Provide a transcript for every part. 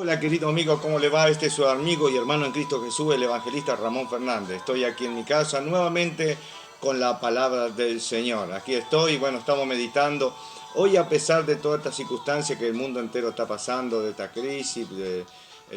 Hola querido amigo, ¿cómo le va? Este es su amigo y hermano en Cristo Jesús, el evangelista Ramón Fernández. Estoy aquí en mi casa nuevamente con la palabra del Señor. Aquí estoy, bueno, estamos meditando. Hoy, a pesar de todas estas circunstancias que el mundo entero está pasando, de esta crisis, del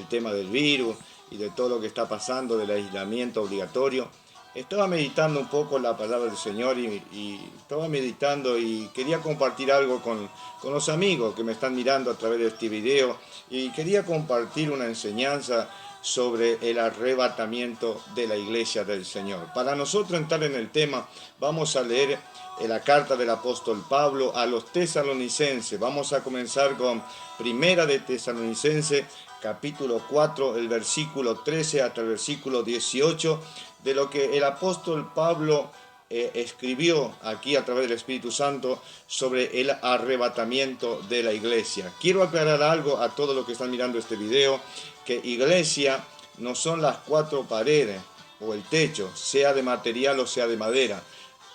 tema del virus y de todo lo que está pasando, del aislamiento obligatorio, estaba meditando un poco la palabra del Señor y estaba meditando y quería compartir algo con los amigos que me están mirando a través de este video, y quería compartir una enseñanza sobre el arrebatamiento de la iglesia del Señor. Para nosotros entrar en el tema, vamos a leer la carta del apóstol Pablo a los tesalonicenses. Vamos a comenzar con Primera de Tesalonicenses, capítulo 4, el versículo 13 hasta el versículo 18, de lo que el apóstol Pablo escribió aquí a través del Espíritu Santo sobre el arrebatamiento de la iglesia. Quiero aclarar algo a todos los que están mirando este video, que iglesia no son las cuatro paredes o el techo, sea de material o sea de madera.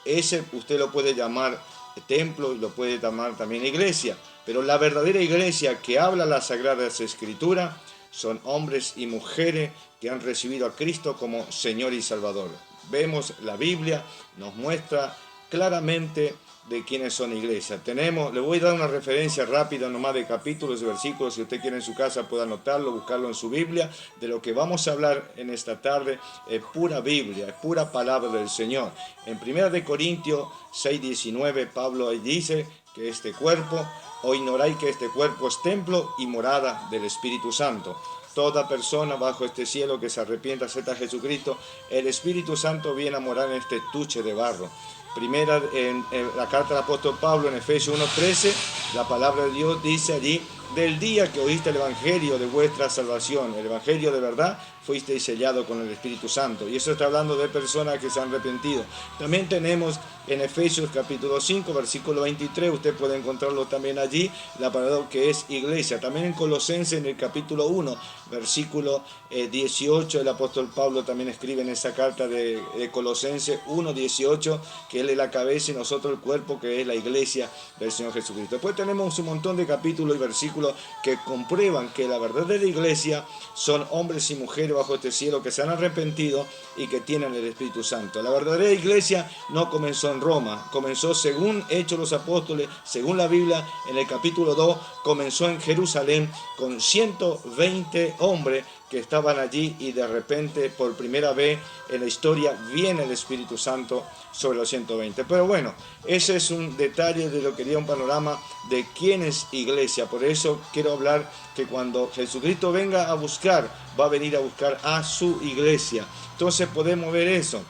Ese usted lo puede llamar templo y lo puede llamar también iglesia, pero la verdadera iglesia que habla las Sagradas Escrituras son hombres y mujeres que han recibido a Cristo como Señor y Salvador. Vemos la Biblia, nos muestra claramente de quiénes son iglesias. Le voy a dar una referencia rápida nomás de capítulos y versículos, si usted quiere en su casa puede anotarlo, buscarlo en su Biblia. De lo que vamos a hablar en esta tarde es pura Biblia, es pura palabra del Señor. En 1 Corintios 6:19, Pablo ahí dice que este cuerpo, o ignoráis que este cuerpo es templo y morada del Espíritu Santo. Toda persona bajo este cielo que se arrepienta, acepta a Jesucristo, el Espíritu Santo viene a morar en este estuche de barro. Primera, en la carta del apóstol Pablo, en Efesios 1:13, la palabra de Dios dice allí: del día que oíste el evangelio de vuestra salvación, el evangelio de verdad, fuisteis sellado con el Espíritu Santo. Y eso está hablando de personas que se han arrepentido. También tenemos en Efesios capítulo 5, versículo 23, usted puede encontrarlo también allí, la palabra que es iglesia. También en Colosenses, en el capítulo 1, versículo 18, el apóstol Pablo también escribe en esa carta de Colosenses 1:18, que Él es la cabeza y nosotros el cuerpo, que es la iglesia del Señor Jesucristo. Después tenemos un montón de capítulos y versículos que comprueban que la verdadera iglesia son hombres y mujeres bajo este cielo que se han arrepentido y que tienen el Espíritu Santo. La verdadera iglesia no comenzó en Roma, comenzó según Hechos de los Apóstoles, según la Biblia, en el capítulo 2, comenzó en Jerusalén con 120 hombres que estaban allí, y de repente, por primera vez en la historia, viene el Espíritu Santo sobre los 120. Pero bueno, ese es un detalle de lo que quería un panorama de quién es iglesia. Por eso quiero hablar que cuando Jesucristo venga a buscar, va a venir a buscar a su iglesia. Entonces podemos ver eso.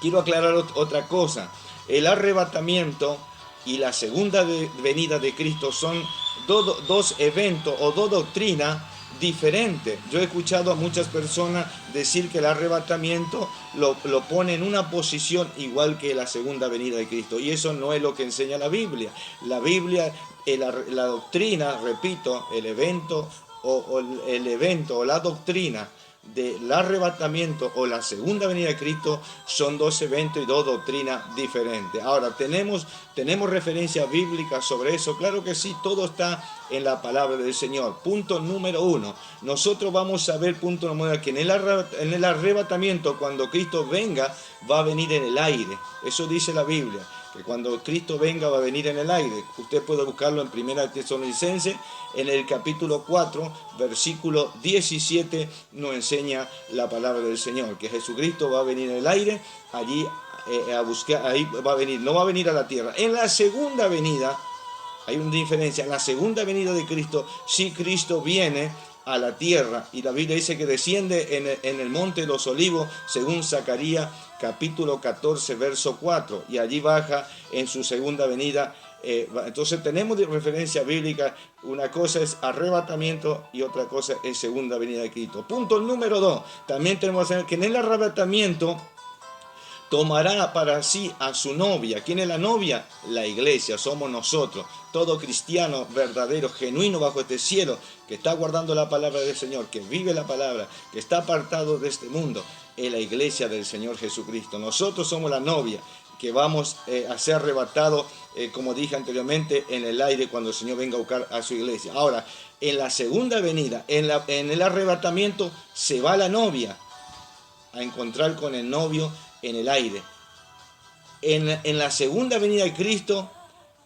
Quiero aclarar otra cosa. El arrebatamiento y la segunda venida de Cristo son dos eventos o dos doctrinas diferente. Yo he escuchado a muchas personas decir que el arrebatamiento lo pone en una posición igual que la segunda venida de Cristo, y eso no es lo que enseña la Biblia. La Biblia, la doctrina, repito, el evento o la doctrina del arrebatamiento o la segunda venida de Cristo son dos eventos y dos doctrinas diferentes. Ahora, ¿tenemos referencia bíblica sobre eso? Claro que sí, todo está en la palabra del Señor. Punto número 1. Nosotros vamos a ver, punto número 1, que en el arrebatamiento, cuando Cristo venga, va a venir en el aire. Eso dice la Biblia, que cuando Cristo venga va a venir en el aire. Usted puede buscarlo en 1 Tesalonicenses, en el capítulo 4, versículo 17, nos enseña la palabra del Señor, que Jesucristo va a venir en el aire, allí a buscar, ahí va a venir, no va a venir a la tierra. En la segunda venida, hay una diferencia, en la segunda venida de Cristo, sí, Cristo viene a la tierra, y la Biblia dice que desciende en el monte de los olivos, según Zacarías capítulo 14, verso 4, y allí baja en su segunda venida. Entonces tenemos de referencia bíblica, una cosa es arrebatamiento y otra cosa es segunda venida de Cristo. Punto número 2, también tenemos que saber que en el arrebatamiento tomará para sí a su novia. ¿Quién es la novia? La iglesia, somos nosotros. Todo cristiano verdadero, genuino bajo este cielo, que está guardando la palabra del Señor, que vive la palabra, que está apartado de este mundo, es la iglesia del Señor Jesucristo. Nosotros somos la novia. que vamos a ser arrebatados, como dije anteriormente, en el aire cuando el Señor venga a buscar a su iglesia. Ahora, en la segunda venida, en el arrebatamiento, se va la novia a encontrar con el novio en el aire. En la segunda venida de Cristo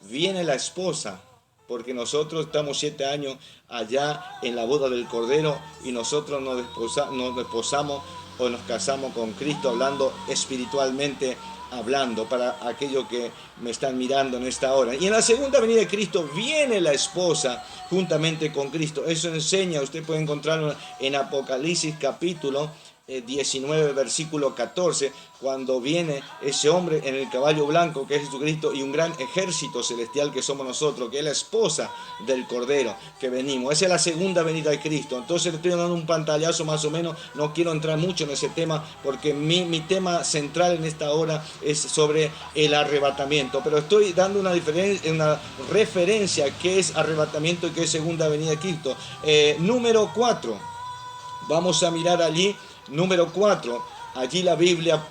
viene la esposa, porque nosotros estamos 7 años allá en la boda del Cordero y nosotros nos desposamos o nos casamos con Cristo, hablando espiritualmente, hablando para aquellos que me están mirando en esta hora. Y en la segunda venida de Cristo viene la esposa juntamente con Cristo. Eso enseña, usted puede encontrarlo en Apocalipsis capítulo 19, versículo 14, cuando viene ese hombre en el caballo blanco que es Jesucristo y un gran ejército celestial que somos nosotros, que es la esposa del Cordero que venimos. Esa es la segunda venida de Cristo. Entonces le estoy dando un pantallazo más o menos, no quiero entrar mucho en ese tema porque mi tema central en esta hora es sobre el arrebatamiento, pero estoy dando una referencia a qué es arrebatamiento y qué es segunda venida de Cristo. Número 4, vamos a mirar allí. Número 4, allí la Biblia,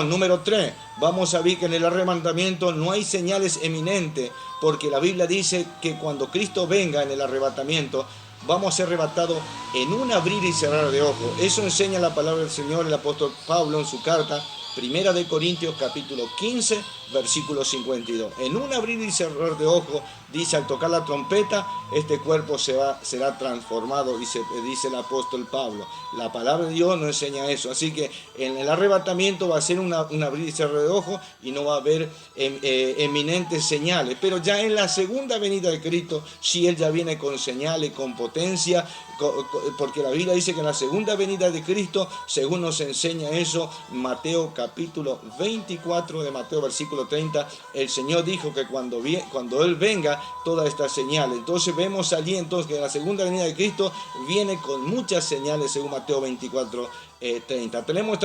número 3, vamos a ver que en el arrebatamiento no hay señales eminentes, porque la Biblia dice que cuando Cristo venga en el arrebatamiento, vamos a ser arrebatados en un abrir y cerrar de ojos. Eso enseña la palabra del Señor, el apóstol Pablo en su carta, Primera de Corintios capítulo 15, versículo 52. En un abrir y cerrar de ojos, dice, al tocar la trompeta, este cuerpo será transformado, dice el apóstol Pablo. La palabra de Dios nos enseña eso. Así que en el arrebatamiento va a ser un abrir y cerrar de ojos y no va a haber eminentes señales. Pero ya en la segunda venida de Cristo, si Él ya viene con señales, con potencia, porque la Biblia dice que en la segunda venida de Cristo, según nos enseña eso, Mateo capítulo 24 de Mateo versículo 30, el Señor dijo que cuando Él venga, todas estas señales. Entonces vemos allí entonces que la segunda venida de Cristo viene con muchas señales según Mateo 24, 30. Tenemos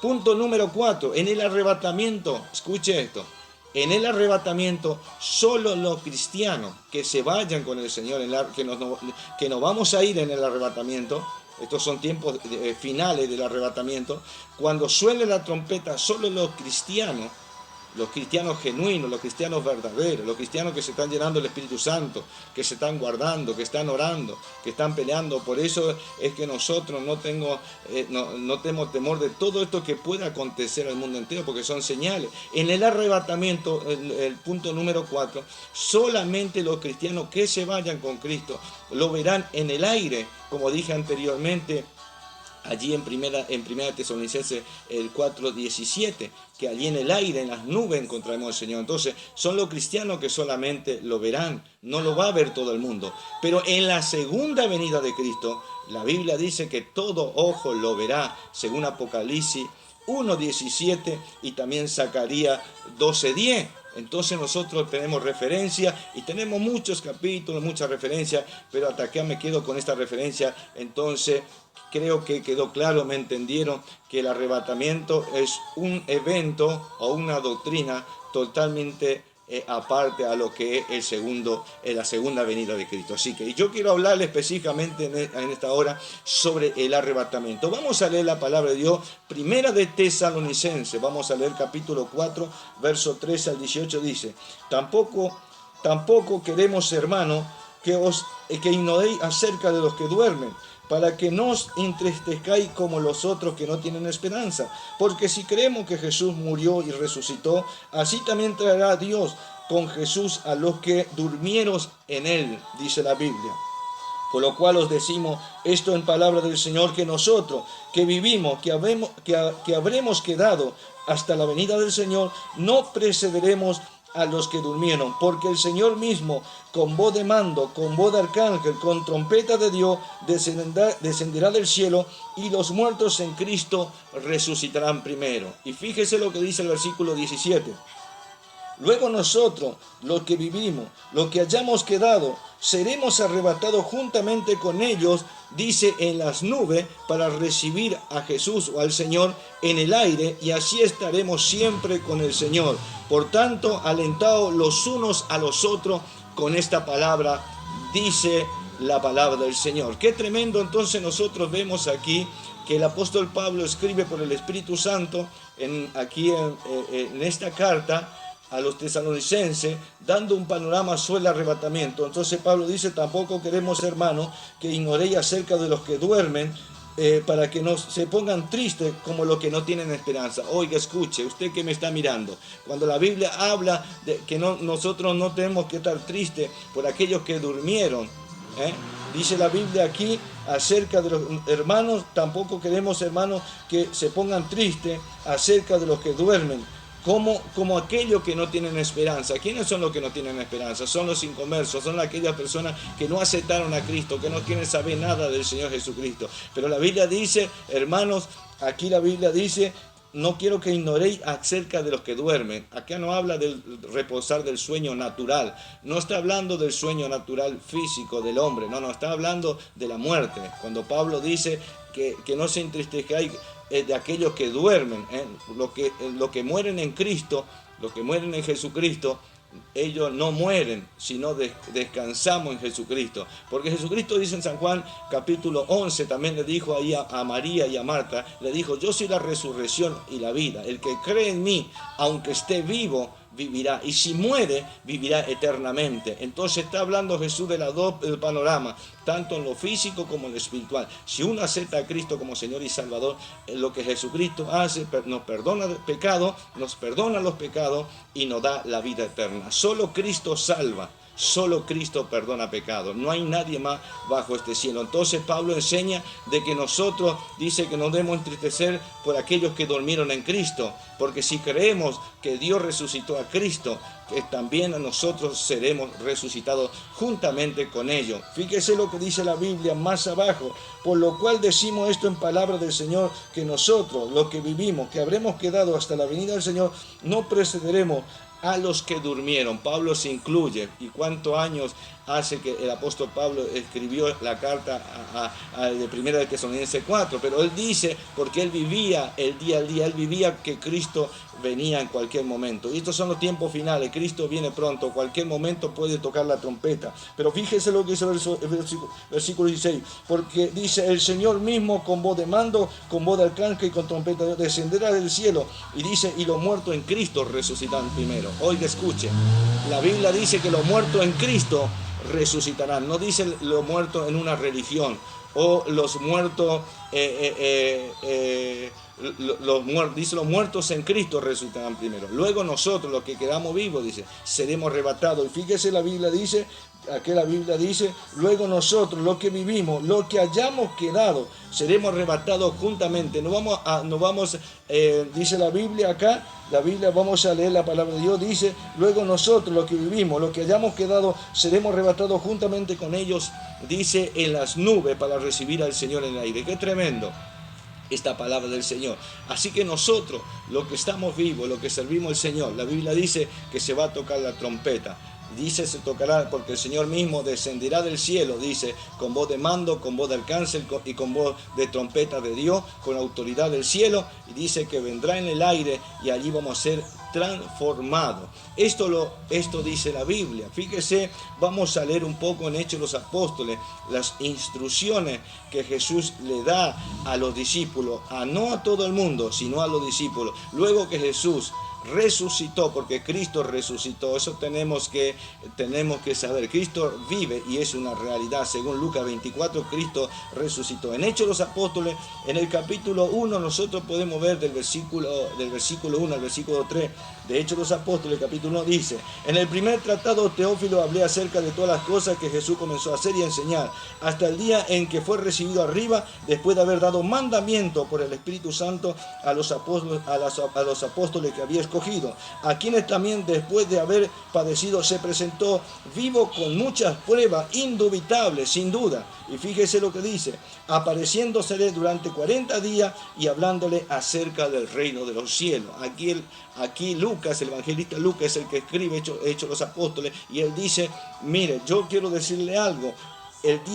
punto número 4, en el arrebatamiento, escuche esto. En el arrebatamiento, solo los cristianos que se vayan con el Señor, que nos vamos a ir en el arrebatamiento, estos son tiempos finales del arrebatamiento, cuando suene la trompeta, solo los cristianos genuinos, los cristianos verdaderos, los cristianos que se están llenando del Espíritu Santo, que se están guardando, que están orando, que están peleando. Por eso es que nosotros no tenemos temor de todo esto que pueda acontecer al mundo entero, porque son señales. En el arrebatamiento, el punto número 4, solamente los cristianos que se vayan con Cristo lo verán en el aire, como dije anteriormente, allí en primera Tesalonicenses el 4:17, que allí en el aire, en las nubes encontraremos al Señor. Entonces son los cristianos que solamente lo verán, no lo va a ver todo el mundo. Pero en la segunda venida de Cristo, la Biblia dice que todo ojo lo verá, según Apocalipsis 1:17 y también Zacarías 12:10. Entonces nosotros tenemos referencia y tenemos muchos capítulos, muchas referencias, pero hasta acá me quedo con esta referencia. Entonces creo que quedó claro, me entendieron que el arrebatamiento es un evento o una doctrina totalmente aparte a lo que es la segunda venida de Cristo. Así que yo quiero hablarle específicamente en esta hora sobre el arrebatamiento. Vamos a leer la palabra de Dios, Primera de Tesalonicenses, vamos a leer capítulo 4, verso 13 al 18, dice: Tampoco queremos, hermanos, que ignoréis acerca de los que duermen, para que no os entristezcáis como los otros que no tienen esperanza. Porque si creemos que Jesús murió y resucitó, así también traerá Dios con Jesús a los que durmieron en él, dice la Biblia. Por lo cual os decimos esto en palabra del Señor, que nosotros que vivimos, que habremos quedado hasta la venida del Señor, no precederemos a los que durmieron, porque el Señor mismo, con voz de mando, con voz de arcángel, con trompeta de Dios, descenderá del cielo, y los muertos en Cristo resucitarán primero. Y fíjese lo que dice el versículo 17. Luego nosotros, los que vivimos, los que hayamos quedado, seremos arrebatados juntamente con ellos, dice, en las nubes, para recibir a Jesús o al Señor en el aire, y así estaremos siempre con el Señor. Por tanto, alentaos los unos a los otros con esta palabra, dice la palabra del Señor. Qué tremendo. Entonces nosotros vemos aquí que el apóstol Pablo escribe por el Espíritu Santo aquí en esta carta a los tesalonicenses, dando un panorama sobre el arrebatamiento. Entonces Pablo dice: tampoco queremos, hermanos, que ignoréis acerca de los que duermen, para que no se pongan tristes como los que no tienen esperanza. Oiga, escuche, usted que me está mirando, cuando la Biblia habla de que nosotros no tenemos que estar tristes por aquellos que durmieron, dice la Biblia aquí acerca de los hermanos, tampoco queremos, hermanos, que se pongan tristes acerca de los que duermen, como aquellos que no tienen esperanza. ¿Quiénes son los que no tienen esperanza? Son los inconversos, son aquellas personas que no aceptaron a Cristo, que no quieren saber nada del Señor Jesucristo. Pero la Biblia dice, hermanos, aquí la Biblia dice: no quiero que ignoréis acerca de los que duermen. Acá no habla del reposar del sueño natural, no está hablando del sueño natural físico del hombre, no, está hablando de la muerte. Cuando Pablo dice que no se entristezcáis de aquellos que duermen, los que mueren en Cristo, los que mueren en Jesucristo, ellos no mueren, sino descansamos en Jesucristo. Porque Jesucristo dice en San Juan capítulo 11, también le dijo ahí a María y a Marta, le dijo: yo soy la resurrección y la vida. El que cree en mí, aunque esté vivo, vivirá, y si muere, vivirá eternamente. Entonces está hablando Jesús del panorama, tanto en lo físico como en lo espiritual. Si uno acepta a Cristo como Señor y Salvador, lo que Jesucristo hace, nos perdona el pecado, nos perdona los pecados y nos da la vida eterna. Solo Cristo salva. Solo Cristo perdona pecados, no hay nadie más bajo este cielo. Entonces Pablo enseña de que nosotros, dice que nos debemos entristecer por aquellos que durmieron en Cristo, porque si creemos que Dios resucitó a Cristo, que también a nosotros seremos resucitados juntamente con ellos. Fíjese lo que dice la Biblia más abajo: por lo cual decimos esto en palabra del Señor, que nosotros, los que vivimos, que habremos quedado hasta la venida del Señor, no precederemos a los que durmieron. Pablo se incluye. ¿Y cuántos años hace que el apóstol Pablo escribió la carta de Primera de Tesalonicenses 4? Pero él dice, porque él vivía el día al día, él vivía que Cristo venía en cualquier momento. Y estos son los tiempos finales. Cristo viene pronto, cualquier momento puede tocar la trompeta. Pero fíjese lo que dice el versículo 16, porque dice: el Señor mismo, con voz de mando, con voz de arcángel y con trompeta, descenderá del cielo. Y dice: y los muertos en Cristo resucitarán primero. Oiga, escuche, la Biblia dice que los muertos en Cristo resucitarán. No dice los muertos en una religión o los muertos dice: los muertos en Cristo resucitarán primero. Luego nosotros, los que quedamos vivos, dice, seremos arrebatados. Y fíjese, la Biblia dice, luego nosotros, los que vivimos, los que hayamos quedado, seremos arrebatados juntamente. Dice la Biblia acá, vamos a leer la palabra de Dios, dice: luego nosotros, los que vivimos, los que hayamos quedado, seremos arrebatados juntamente con ellos, dice, en las nubes, para recibir al Señor en el aire. ¡Qué tremendo! Esta palabra del Señor. Así que nosotros, los que estamos vivos, los que servimos al Señor, la Biblia dice que se va a tocar la trompeta. Dice: se tocará, porque el Señor mismo descenderá del cielo, dice, con voz de mando, con voz de arcángel y con voz de trompeta de Dios, con autoridad del cielo. Y dice que vendrá en el aire y allí vamos a ser transformados. Esto dice la Biblia. Fíjese, vamos a leer un poco en Hechos de los Apóstoles las instrucciones que Jesús le da a los discípulos, no a todo el mundo, sino a los discípulos. Luego que Jesús resucitó, porque Cristo resucitó, eso tenemos que saber. Cristo vive y es una realidad. Según Lucas 24, Cristo resucitó. En Hechos de los Apóstoles, en el capítulo 1, nosotros podemos ver del versículo 1 al versículo 3 de Hechos de los Apóstoles, capítulo 1, dice: en el primer tratado, Teófilo, hablé acerca de todas las cosas que Jesús comenzó a hacer y a enseñar, hasta el día en que fue recibido arriba, después de haber dado mandamiento por el Espíritu Santo a los apóstoles que había escogido, a quienes también, después de haber padecido, se presentó vivo con muchas pruebas indubitables, sin duda. Y fíjese lo que dice: apareciéndosele durante 40 días y hablándole acerca del reino de los cielos. Aquí Lucas, el evangelista Lucas, es el que escribe Hechos de los Apóstoles, y él dice: mire, yo quiero decirle algo,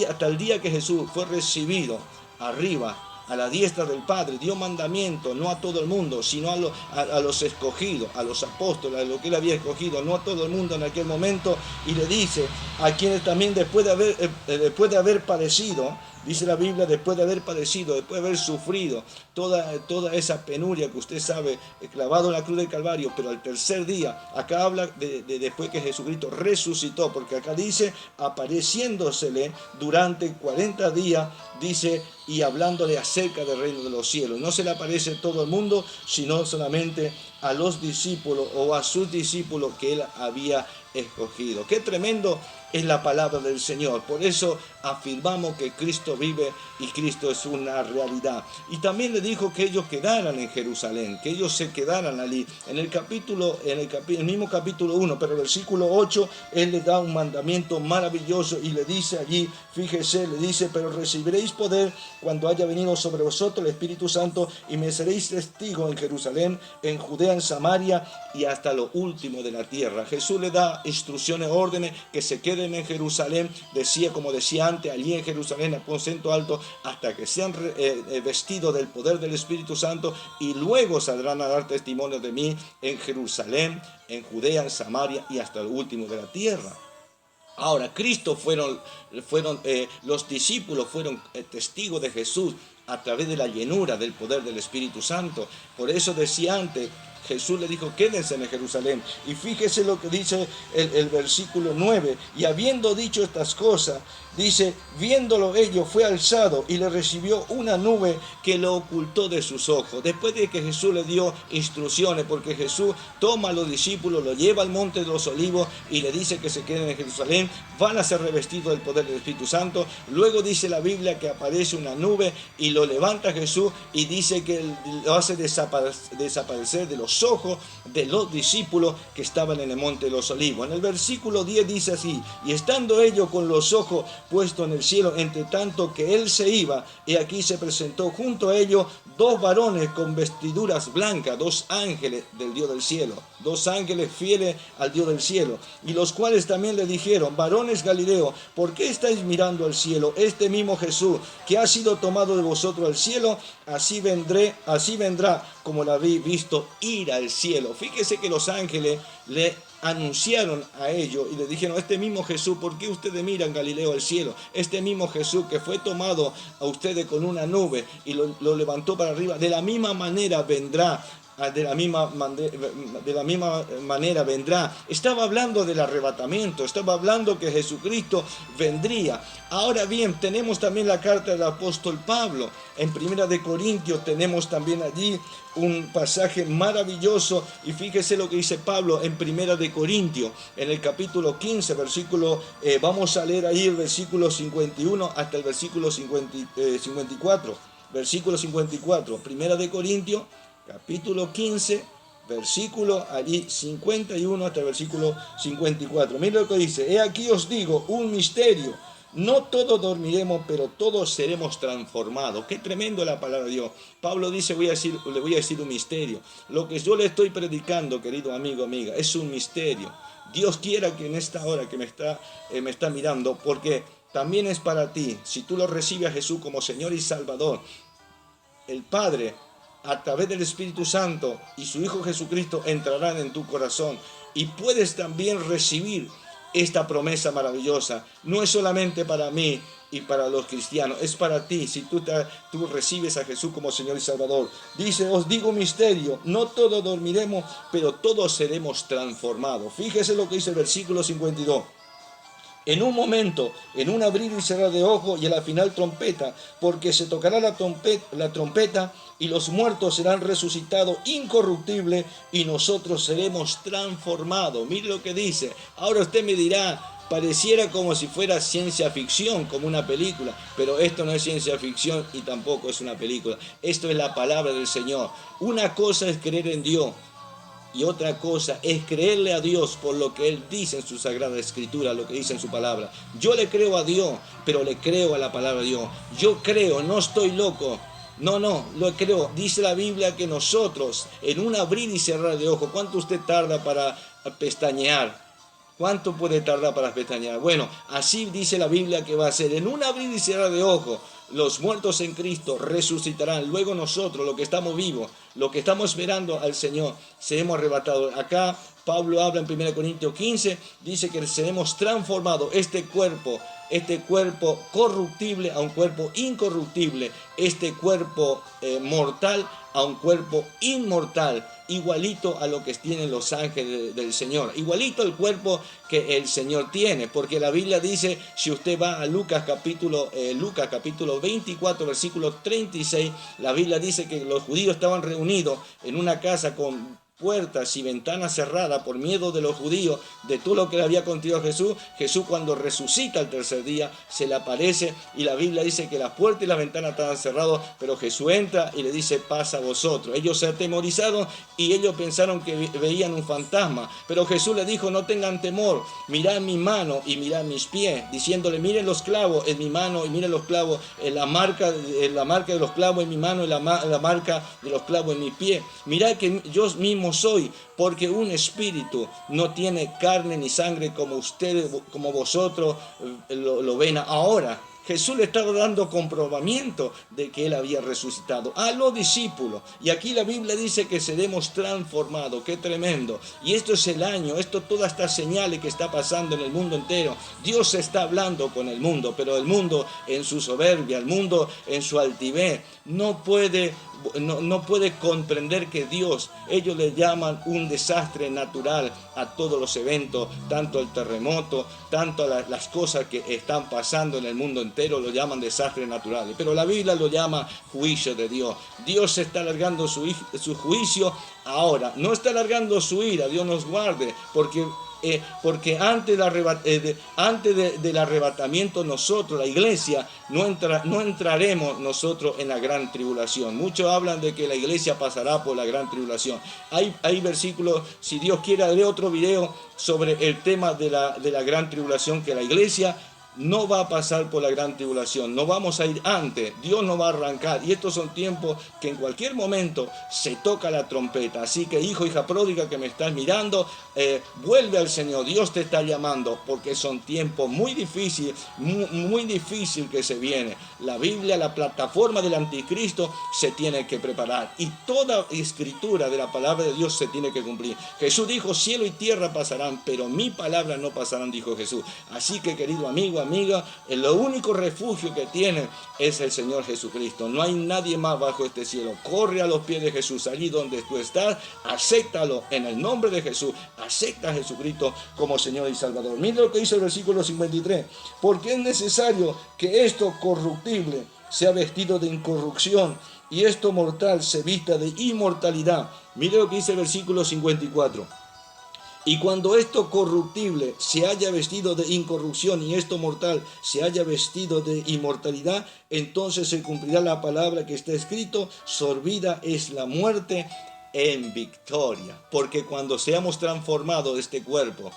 hasta el día que Jesús fue recibido arriba, a la diestra del Padre, dio mandamiento, no a todo el mundo, sino a los escogidos, a los apóstoles, a lo que él había escogido, no a todo el mundo en aquel momento, y le dice a quienes también después de haber padecido, dice la Biblia, después de haber padecido, después de haber sufrido toda esa penuria que usted sabe, clavado en la cruz del Calvario, pero al tercer día, acá habla de después que Jesucristo resucitó, porque acá dice, apareciéndosele durante 40 días, dice, y hablándole acerca del reino de los cielos. No se le aparece a todo el mundo, sino solamente a los discípulos o a sus discípulos que él había escogido. Qué tremendo es la palabra del Señor. Por eso afirmamos que Cristo vive y Cristo es una realidad. Y también le dijo que ellos quedaran en Jerusalén, que ellos se quedaran allí. En el mismo capítulo 1, pero el versículo 8, él le da un mandamiento maravilloso y le dice allí, fíjese, le dice, pero recibiréis poder cuando haya venido sobre vosotros el Espíritu Santo y me seréis testigo en Jerusalén, en Judea, en Samaria y hasta lo último de la tierra. Jesús le da instrucciones, órdenes, que se queden en Jerusalén, como decía antes, allí en Jerusalén, aposento alto, hasta que sean vestidos del poder del Espíritu Santo, y luego saldrán a dar testimonio de mí en Jerusalén, en Judea, en Samaria y hasta el último de la tierra. Ahora, los discípulos fueron testigos de Jesús a través de la llenura del poder del Espíritu Santo. Por eso decía antes, Jesús le dijo, quédense en Jerusalén. Y fíjese lo que dice el versículo 9. Y habiendo dicho estas cosas, dice, viéndolo ellos, fue alzado y le recibió una nube que lo ocultó de sus ojos. Después de que Jesús le dio instrucciones, porque Jesús toma a los discípulos, lo lleva al monte de los olivos y le dice que se queden en Jerusalén, van a ser revestidos del poder del Espíritu Santo. Luego dice la Biblia que aparece una nube y lo levanta Jesús y dice que lo hace desaparecer de los ojos de los discípulos que estaban en el monte de los olivos. En el versículo 10 dice así, y estando ellos con los ojos puestos en el cielo, entre tanto que él se iba, y aquí se presentó junto a ellos dos varones con vestiduras blancas, dos ángeles del Dios del cielo, dos ángeles fieles al Dios del cielo, y los cuales también le dijeron, varones Galileos, ¿por qué estáis mirando al cielo? Este mismo Jesús que ha sido tomado de vosotros al cielo, así vendrá como lo habéis visto ir al cielo. Fíjese que los ángeles le anunciaron a ellos y le dijeron, este mismo Jesús, ¿por qué ustedes miran Galileo al cielo? Este mismo Jesús que fue tomado a ustedes con una nube y lo levantó para arriba, de la misma manera vendrá. De la misma manera vendrá. Estaba hablando del arrebatamiento, estaba hablando que Jesucristo vendría. Ahora bien, tenemos también la carta del apóstol Pablo. En 1 de Corintios tenemos también allí un pasaje maravilloso, y fíjese lo que dice Pablo en 1 de Corintios, en el capítulo 15, vamos a leer ahí el versículo 51 hasta el versículo 54. Versículo 54, 1 de Corintios, capítulo 15, versículo allí 51 hasta el versículo 54. Mira lo que dice, he aquí os digo un misterio, no todos dormiremos, pero todos seremos transformados. Qué tremendo la palabra de Dios. Pablo dice, le voy a decir un misterio. Lo que yo le estoy predicando, querido amigo, amiga, es un misterio. Dios quiera que en esta hora que me está mirando, porque también es para ti, si tú lo recibes a Jesús como Señor y Salvador, el Padre, a través del Espíritu Santo y su Hijo Jesucristo entrarán en tu corazón y puedes también recibir esta promesa maravillosa. No es solamente para mí y para los cristianos, es para ti si tú recibes a Jesús como Señor y Salvador. Dice, os digo un misterio, no todos dormiremos, pero todos seremos transformados. Fíjese lo que dice el versículo 52. En un momento, en un abrir y cerrar de ojos y a la final trompeta, porque se tocará la trompeta y los muertos serán resucitados incorruptibles y nosotros seremos transformados. Mire lo que dice. Ahora usted me dirá, pareciera como si fuera ciencia ficción, como una película, pero esto no es ciencia ficción y tampoco es una película. Esto es la palabra del Señor. Una cosa es creer en Dios. Y otra cosa es creerle a Dios por lo que Él dice en su Sagrada Escritura, lo que dice en su palabra. Yo le creo a Dios, pero le creo a la palabra de Dios. Yo creo, no estoy loco. No, lo creo. Dice la Biblia que nosotros, en un abrir y cerrar de ojos, ¿cuánto usted tarda para pestañear? ¿Cuánto puede tardar para pestañear? Bueno, así dice la Biblia que va a ser. En un abrir y cerrar de ojos, los muertos en Cristo resucitarán. Luego nosotros, los que estamos vivos, los que estamos esperando al Señor, seremos arrebatados. Acá Pablo habla en 1 Corintios 15, dice que seremos transformados, este cuerpo corruptible a un cuerpo incorruptible, este cuerpo mortal a un cuerpo inmortal, igualito a lo que tienen los ángeles del Señor, igualito al cuerpo que el Señor tiene, porque la Biblia dice, si usted va a Lucas capítulo 24, versículo 36, la Biblia dice que los judíos estaban reunidos en una casa con puertas y ventanas cerradas por miedo de los judíos, de todo lo que le había contado a Jesús. Jesús, cuando resucita el tercer día, se le aparece y la Biblia dice que las puertas y las ventanas estaban cerradas, pero Jesús entra y le dice, pasa a vosotros. Ellos se atemorizaron y ellos pensaron que veían un fantasma, pero Jesús les dijo, no tengan temor, mirad mi mano y mirad mis pies, diciéndole, miren los clavos en mi mano y miren los clavos, la marca de los clavos en mi mano y la marca de los clavos en mi pie. Mirad que yo mismo soy, porque un espíritu no tiene carne ni sangre como ustedes, como vosotros lo ven ahora. Jesús le estaba dando comprobamiento de que él había resucitado a los discípulos. Y aquí la Biblia dice que seremos transformados. ¡Qué tremendo! Y esto es el año, todas estas señales que está pasando en el mundo entero. Dios está hablando con el mundo, pero el mundo en su soberbia, el mundo en su altivez, no puede comprender que Dios, ellos le llaman un desastre natural a todos los eventos, tanto el terremoto, tanto las cosas que están pasando en el mundo entero, lo llaman desastres naturales, pero la Biblia lo llama juicio de Dios. Dios está alargando su juicio ahora, no está alargando su ira, Dios nos guarde, porque antes del arrebatamiento nosotros, la iglesia, no entraremos nosotros en la gran tribulación. Muchos hablan de que la iglesia pasará por la gran tribulación. Hay versículos, si Dios quiere haré otro video sobre el tema de la gran tribulación, que la iglesia no va a pasar por la gran tribulación, no vamos a ir antes, Dios no va a arrancar, y estos son tiempos que en cualquier momento se toca la trompeta. Así que hijo, hija pródiga que me estás mirando, vuelve al Señor, Dios te está llamando, porque son tiempos muy difíciles, muy difícil que se viene. La Biblia, la plataforma del anticristo se tiene que preparar, y toda escritura de la palabra de Dios se tiene que cumplir. Jesús dijo, cielo y tierra pasarán, pero mi palabra no pasarán, dijo Jesús. Así que, querido amigo, amiga, el único refugio que tiene es el Señor Jesucristo. No hay nadie más bajo este cielo. Corre a los pies de Jesús, allí donde tú estás, acéptalo en el nombre de Jesús, acepta a Jesucristo como Señor y Salvador. Mira lo que dice el versículo 53, porque es necesario que esto corruptible sea vestido de incorrupción y esto mortal se vista de inmortalidad. Mira lo que dice el versículo 54. Y cuando esto corruptible se haya vestido de incorrupción y esto mortal se haya vestido de inmortalidad, entonces se cumplirá la palabra que está escrito, sorbida es la muerte en victoria. Porque cuando seamos transformados de este cuerpo,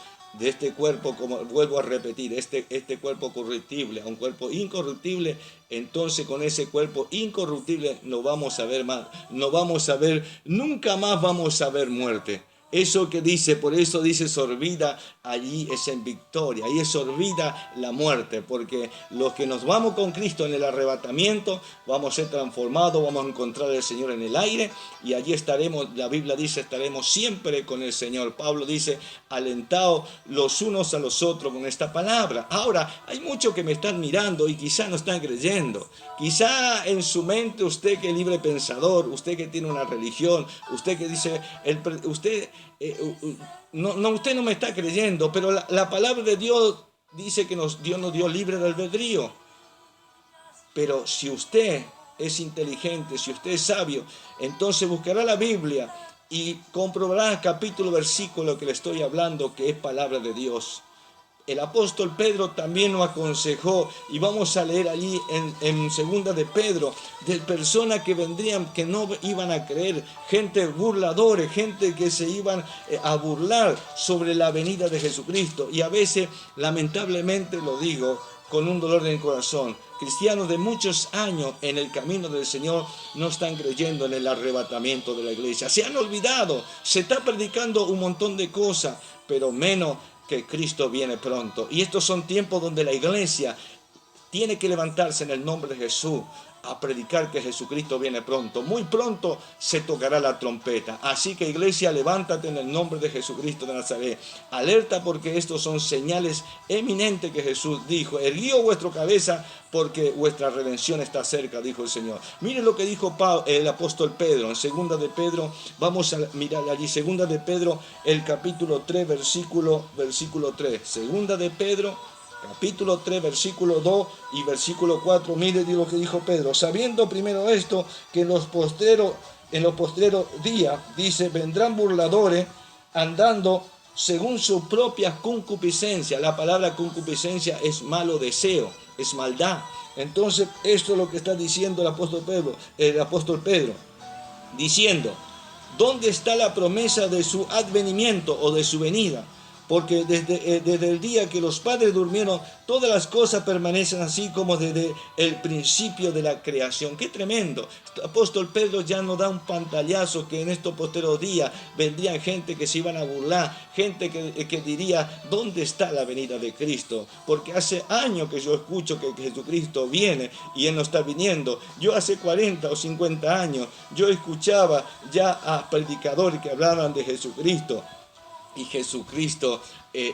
como vuelvo a repetir, este cuerpo corruptible a un cuerpo incorruptible, entonces con ese cuerpo incorruptible no vamos a ver más, nunca más vamos a ver muerte. Eso que dice, por eso dice sorbida, allí es en victoria, ahí es sorbida la muerte, porque los que nos vamos con Cristo en el arrebatamiento, vamos a ser transformados, vamos a encontrar al Señor en el aire, y allí estaremos, la Biblia dice, estaremos siempre con el Señor. Pablo dice, alentaos los unos a los otros con esta palabra. Ahora, hay muchos que me están mirando y quizá no están creyendo, quizá en su mente usted que es libre pensador, usted que tiene una religión, usted que dice, usted no me está creyendo, pero la palabra de Dios dice que Dios nos dio libre de albedrío. Pero si usted es inteligente, si usted es sabio, entonces buscará la Biblia y comprobará capítulo, versículo que le estoy hablando, que es palabra de Dios. El apóstol Pedro también nos aconsejó, y vamos a leer allí en segunda de Pedro, de personas que vendrían, que no iban a creer, gente burladores, gente que se iban a burlar sobre la venida de Jesucristo. Y a veces, lamentablemente lo digo, con un dolor en el corazón, cristianos de muchos años en el camino del Señor no están creyendo en el arrebatamiento de la iglesia. Se han olvidado, se está predicando un montón de cosas, pero menos que Cristo viene pronto. Y estos son tiempos donde la iglesia tiene que levantarse en el nombre de Jesús a predicar que Jesucristo viene pronto. Muy pronto se tocará la trompeta. Así que, iglesia, levántate en el nombre de Jesucristo de Nazaret. Alerta, porque estos son señales eminentes que Jesús dijo: erguíos vuestra cabeza, porque vuestra redención está cerca, dijo el Señor. Miren lo que dijo el apóstol Pedro en segunda de Pedro. Vamos a mirar allí, segunda de Pedro, el capítulo 3, versículo 3. Segunda de Pedro, capítulo 3, versículo 2 y versículo 4. Mire lo que dijo Pedro: sabiendo primero esto, que en los postreros días, dice, vendrán burladores, andando según su propia concupiscencia. La palabra concupiscencia es malo deseo, es maldad. Entonces, esto es lo que está diciendo el apóstol Pedro, diciendo: ¿dónde está la promesa de su advenimiento o de su venida? Porque desde el día que los padres durmieron, todas las cosas permanecen así como desde el principio de la creación. ¡Qué tremendo! El apóstol Pedro ya nos da un pantallazo que en estos posteros días vendrían gente que se iban a burlar, gente que diría: ¿dónde está la venida de Cristo? Porque hace años que yo escucho que Jesucristo viene y Él no está viniendo. Yo hace 40 o 50 años, yo escuchaba ya a predicadores que hablaban de Jesucristo. Y Jesucristo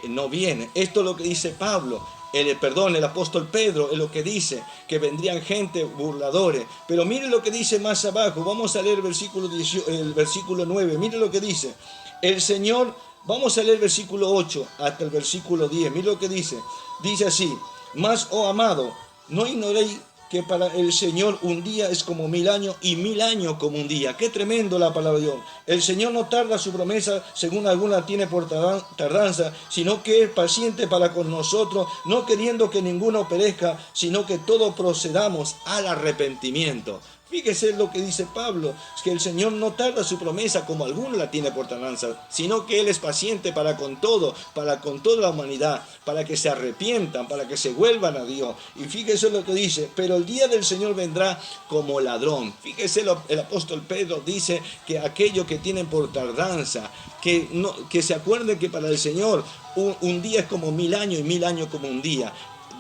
no viene. Esto es lo que dice Pablo. El apóstol Pedro es lo que dice, que vendrían gente burladores. Pero mire lo que dice más abajo. Vamos a leer el versículo 9. Mire lo que dice. El Señor, vamos a leer el versículo 8 hasta el versículo 10. Mire lo que dice. Dice así: mas, oh amado, no ignoréis que para el Señor un día es como 1000 años y 1000 años como un día. ¡Qué tremendo la palabra de Dios! El Señor no tarda su promesa, según alguna tiene por tardanza, sino que es paciente para con nosotros, no queriendo que ninguno perezca, sino que todos procedamos al arrepentimiento. Fíjese lo que dice Pablo, que el Señor no tarda su promesa como alguno la tiene por tardanza, sino que Él es paciente para con toda la humanidad, para que se arrepientan, para que se vuelvan a Dios. Y fíjese lo que dice: pero el día del Señor vendrá como ladrón. Fíjese, el apóstol Pedro dice que aquellos que tienen por tardanza, que se acuerden que para el Señor un día es como 1000 años y 1000 años como un día.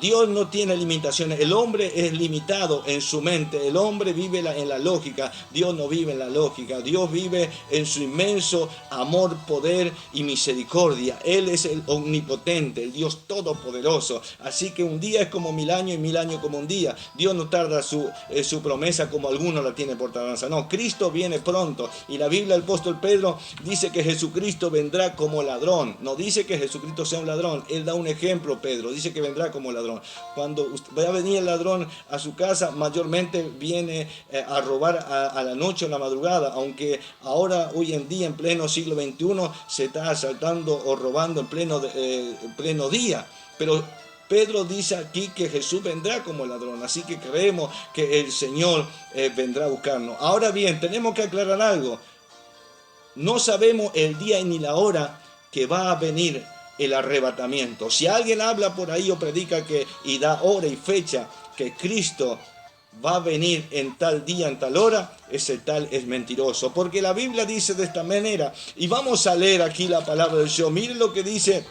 Dios no tiene limitaciones. El hombre es limitado en su mente. El hombre vive en la lógica. Dios no vive en la lógica. Dios vive en su inmenso amor, poder y misericordia. Él es el omnipotente, el Dios todopoderoso. Así que un día es como 1000 años y 1000 años como un día. Dios no tarda su promesa como alguno la tiene por tardanza. No, Cristo viene pronto. Y la Biblia, el apóstol Pedro dice que Jesucristo vendrá como ladrón. No dice que Jesucristo sea un ladrón. Él da un ejemplo, Pedro. Dice que vendrá como ladrón. Cuando vaya a venir el ladrón a su casa, mayormente viene a robar a la noche o a la madrugada, aunque ahora, hoy en día, en pleno siglo XXI, se está asaltando o robando en pleno día. Pero Pedro dice aquí que Jesús vendrá como ladrón, así que creemos que el Señor vendrá a buscarnos. Ahora bien, tenemos que aclarar algo. No sabemos el día ni la hora que va a venir el arrebatamiento. Si alguien habla por ahí o predica y da hora y fecha que Cristo va a venir en tal día, en tal hora, ese tal es mentiroso, porque la Biblia dice de esta manera. Y vamos a leer aquí la palabra del Señor. Miren lo que dice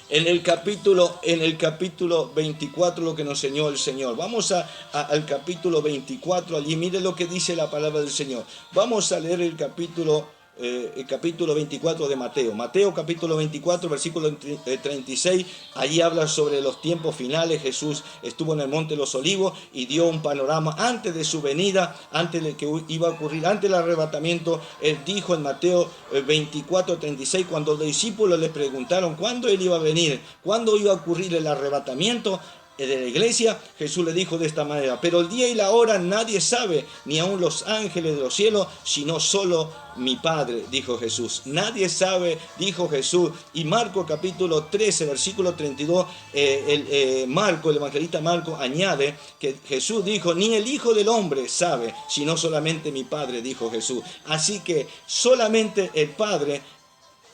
en el capítulo 24, lo que nos enseñó el Señor. Vamos al capítulo 24, allí miren lo que dice la palabra del Señor. Vamos a leer el capítulo 24 de Mateo. Mateo capítulo 24, versículo 36. Allí habla sobre los tiempos finales. Jesús estuvo en el monte de los Olivos y dio un panorama antes de su venida, antes de que iba a ocurrir, antes del arrebatamiento. Él dijo en Mateo 24, 36, cuando los discípulos le preguntaron cuándo él iba a venir, cuándo iba a ocurrir el arrebatamiento de la iglesia, Jesús le dijo de esta manera: pero el día y la hora nadie sabe, ni aun los ángeles de los cielos, sino solo mi Padre, dijo Jesús. Nadie sabe, dijo Jesús. Y Marco capítulo 13, versículo 32, el evangelista Marco añade que Jesús dijo: ni el Hijo del Hombre sabe, sino solamente mi Padre, dijo Jesús. Así que solamente el Padre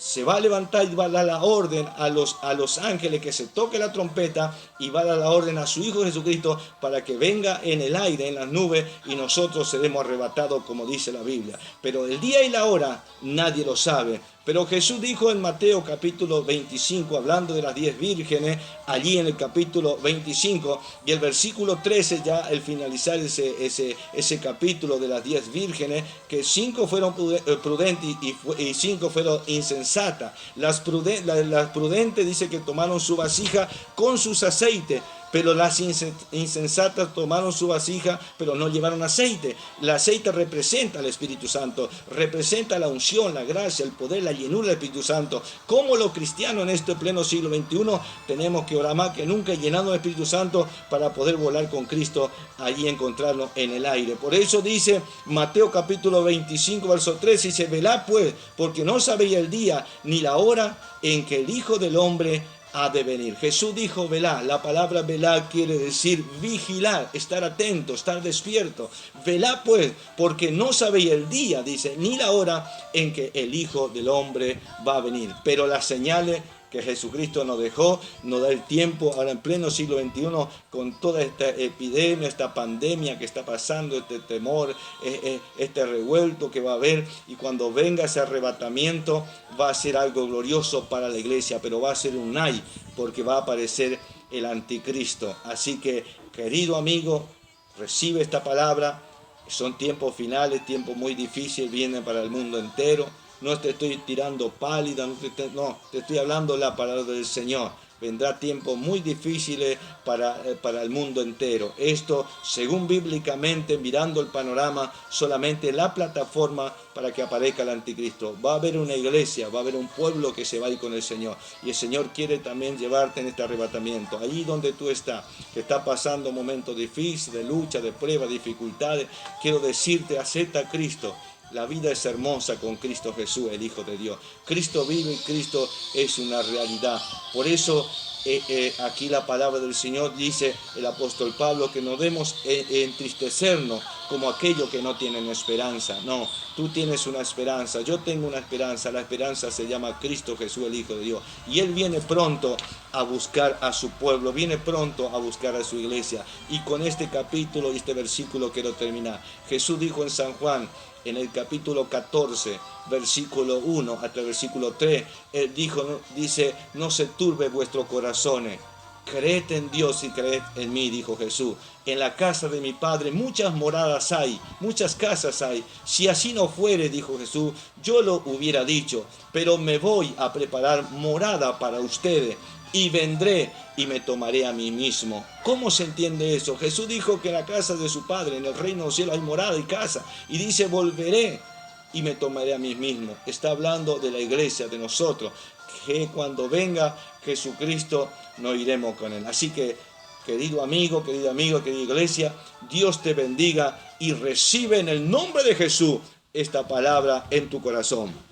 se va a levantar y va a dar la orden a los ángeles que se toque la trompeta, y va a dar la orden a su Hijo Jesucristo para que venga en el aire, en las nubes, y nosotros seremos arrebatados, como dice la Biblia. Pero el día y la hora nadie lo sabe. Pero Jesús dijo en Mateo capítulo 25, hablando de las 10 vírgenes, allí en el capítulo 25, y el versículo 13, ya al finalizar ese capítulo de las 10 vírgenes, que 5 fueron prudentes y 5 fueron insensatas. Las prudentes dice que tomaron su vasija con sus aceites, pero las insensatas tomaron su vasija, pero no llevaron aceite. El aceite representa al Espíritu Santo, representa la unción, la gracia, el poder, la llenura del Espíritu Santo. Como los cristianos en este pleno siglo XXI tenemos que orar más que nunca llenando del Espíritu Santo para poder volar con Cristo, allí encontrarnos en el aire. Por eso dice Mateo capítulo 25, verso 13, dice: velad pues, porque no sabéis el día ni la hora en que el Hijo del Hombre ha de venir. Jesús dijo velá. La palabra velá quiere decir vigilar, estar atento, estar despierto. Velá pues, porque no sabéis el día, dice, ni la hora en que el Hijo del Hombre va a venir. Pero las señales que Jesucristo nos dejó, nos da el tiempo, ahora en pleno siglo XXI, con toda esta epidemia, esta pandemia que está pasando, este temor, este revuelto que va a haber, y cuando venga ese arrebatamiento va a ser algo glorioso para la iglesia, pero va a ser un ay, porque va a aparecer el anticristo. Así que, querido amigo, recibe esta palabra. Son tiempos finales, tiempos muy difíciles, vienen para el mundo entero. No te estoy tirando pálida, no, te estoy hablando la palabra del Señor. Vendrá tiempos muy difíciles para el mundo entero. Esto, según bíblicamente, mirando el panorama, solamente la plataforma para que aparezca el anticristo. Va a haber una iglesia, va a haber un pueblo que se va a ir con el Señor. Y el Señor quiere también llevarte en este arrebatamiento. Allí donde tú estás, que está pasando momentos difíciles, de lucha, de prueba, dificultades, quiero decirte, acepta a Cristo. La vida es hermosa con Cristo Jesús, el Hijo de Dios. Cristo vive y Cristo es una realidad. Por eso aquí la palabra del Señor dice el apóstol Pablo que no debemos entristecernos como aquellos que no tienen esperanza. No, tú tienes una esperanza, yo tengo una esperanza. La esperanza se llama Cristo Jesús, el Hijo de Dios. Y Él viene pronto a buscar a su pueblo, viene pronto a buscar a su iglesia. Y con este capítulo y este versículo quiero terminar. Jesús dijo en San Juan, en el capítulo 14, versículo 1 hasta el versículo 3, Él dice, no se turbe vuestros corazones, creed en Dios y creed en mí, dijo Jesús. En la casa de mi Padre muchas moradas hay, muchas casas hay. Si así no fuere, dijo Jesús, yo lo hubiera dicho, pero me voy a preparar morada para ustedes. Y vendré y me tomaré a mí mismo. ¿Cómo se entiende eso? Jesús dijo que en la casa de su Padre, en el reino de los cielos, hay morada y casa. Y dice, volveré y me tomaré a mí mismo. Está hablando de la iglesia, de nosotros, que cuando venga Jesucristo nos iremos con Él. Así que, querido amigo, querida iglesia, Dios te bendiga y recibe en el nombre de Jesús esta palabra en tu corazón.